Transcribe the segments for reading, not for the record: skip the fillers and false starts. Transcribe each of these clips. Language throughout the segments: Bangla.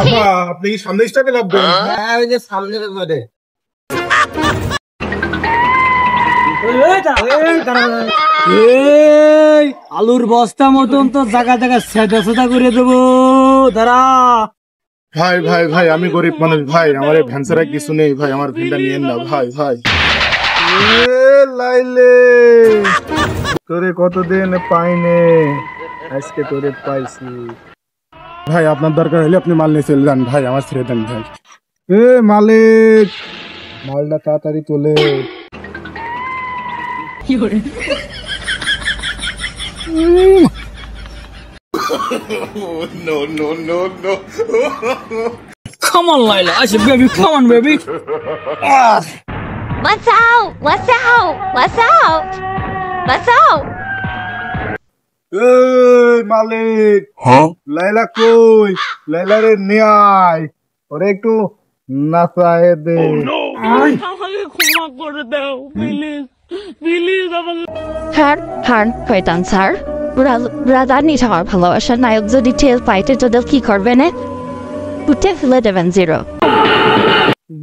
আপা আপনি কি সামনে স্টাকে লাভবেন? হ্যাঁ ওই যে সামনে করে আলুর বস্তা মতন তো জায়গা জায়গা সেটা সেটা করে দেবো দাঁড়া। ভাই ভাই ভাই আমি গরিব মানুষ ভাই, আমার এই ভ্যানসারা কিছু নেই ভাই, আমার ভ্যানটা নিয়েন না ভাই ভাই। লাইলে তোরে কতদিন পাইনে, আজকে তোরে পাইছি ভাই। আপনার দরকার হলে আপনি মাল নিয়ে চলে যান ভাই, আমার ছেড়ে দেন ভাই। এ মালিক মালটা তাড়াতাড়ি তোলে। No, no, no, no. Come on, Lila. I said, baby, come on, baby. What's out? What's out? What's out? What's out? Hey, মালিক। হ্যাঁ লাইলা কই? লাইলা রে নিয়ে আয়, ওরে একটু নাচায়ে দে। আমাকে ক্ষমা করে দাও প্লিজ প্লিজ আমাকে। হার শয়তান স্যার, রাজানি ঠাওয়ার ভালোবাসা নায়ক যদি টেল পাইতে তোদের কি করবে না? উঠে ফেলে দেবেন জিরো।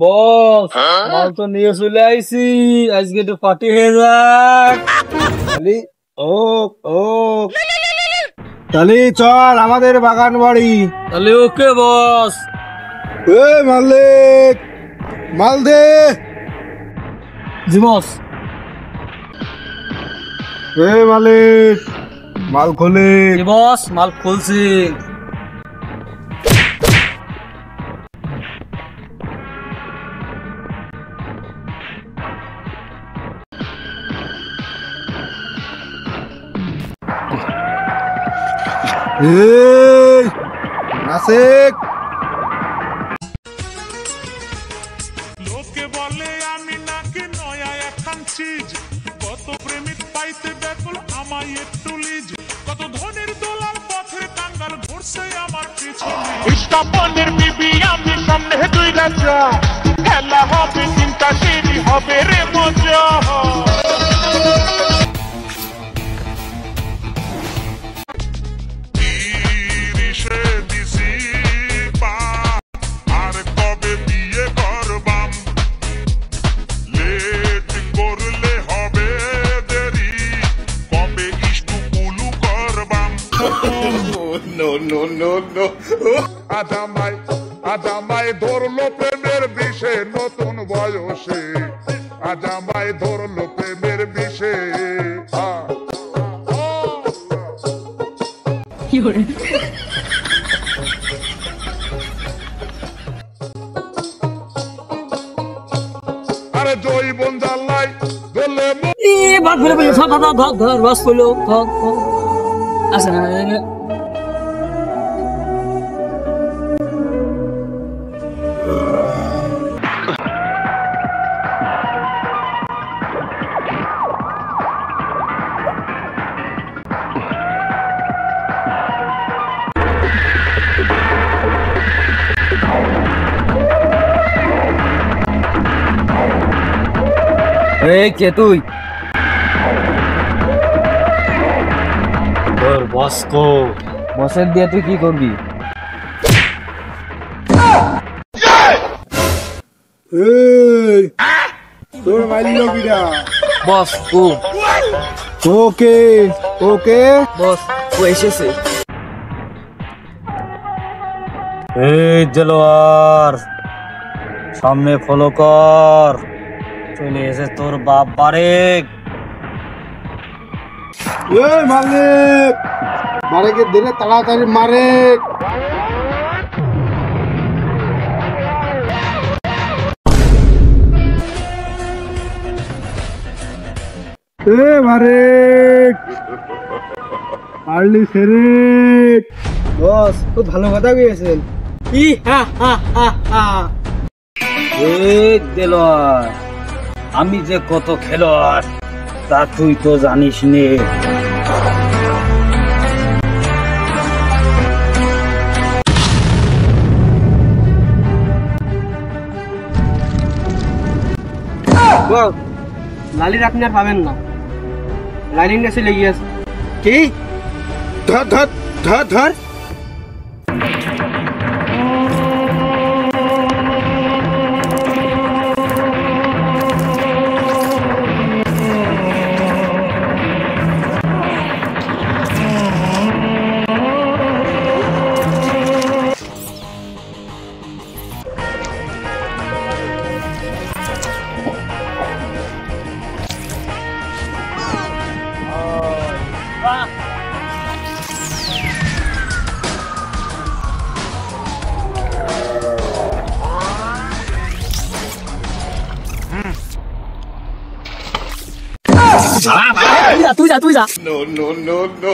বস মাল তো নিয়ে চলে আইছি, আজকে তো পার্টি হয়ে যাক। তালি ও তালি চল আমাদের বাগান বাড়ি। তাহলে ওকে বস। এ মালিক মাল দে। জি বস। এ মালিক মাল খোলে। জি বস, মাল খুলছি। এই নাসিক লোকে বলে আমি নাকি নয়া একখান চিজ, কত প্রেমিক পাইতে ব্যাকুল আমায় একটু লিজ, কত ধনের দোলার পথের কাঙ্গাল ঘুরছে আমার পিছনে। ইস্তাম্বুলের বিবি আমি সামনে দুই রাজা, খেলা হবে চিন্তা সেরি হবে রে মজা। আজামাই ধরলো প্রেমের বিষে নতুন বয়সে, আজামাই ধরলো প্রেমের বিষে। আরে জৈবন জ্বালাই ধরলে বাদ ফেলে ফেলে ধর বাস করলো। আচ্ছা কে তুই? তোর বস কো? বসের দিয়ে তুই কি করবি? তোর মাইলো কিরা? বস কো? ওকে ওকে বস ও এসেছে। এই জেলোয়ার সামনে ফলো কর, চলে এসে তোর বাপ বারেক। মালিক বারেকে দিলে তাড়াতাড়ি মারে। মারেক পারলি সেরে। বস খুব ভালো কথা গিয়েছেন। আমি যে কত খেলোয়াড় তা তুই তো জানিস নে। লালির আপনি আর পাবেন না, লাইনিং এসে লেগে আছে। কি ধর ধর ধর ধর তুই যা তুই যা No, no, no, no.